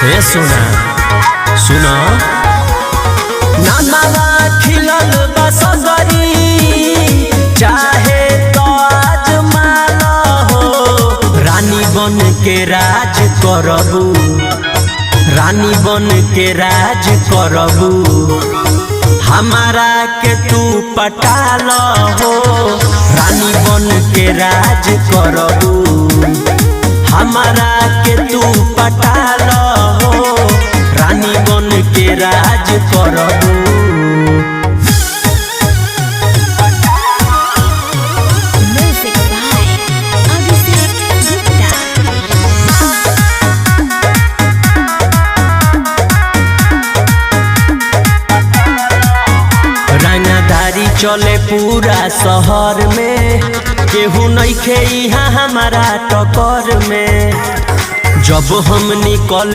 हे सुना सुना नानावा खिलल बसगरी चाहे तो आज माला हो। रानी बन के राज करबू, रानी बन के राज करबू, हमारा के तू पटाल हो। रानी बन के राज करबू, हमारा के तू पटाल हो। रानी बन के राज करबू। Music by Abhishek Gupta. रंगदारी चले पूरा शहर में, केहू नइखे इहाँ हमारा टक्कर में। जब हम निकल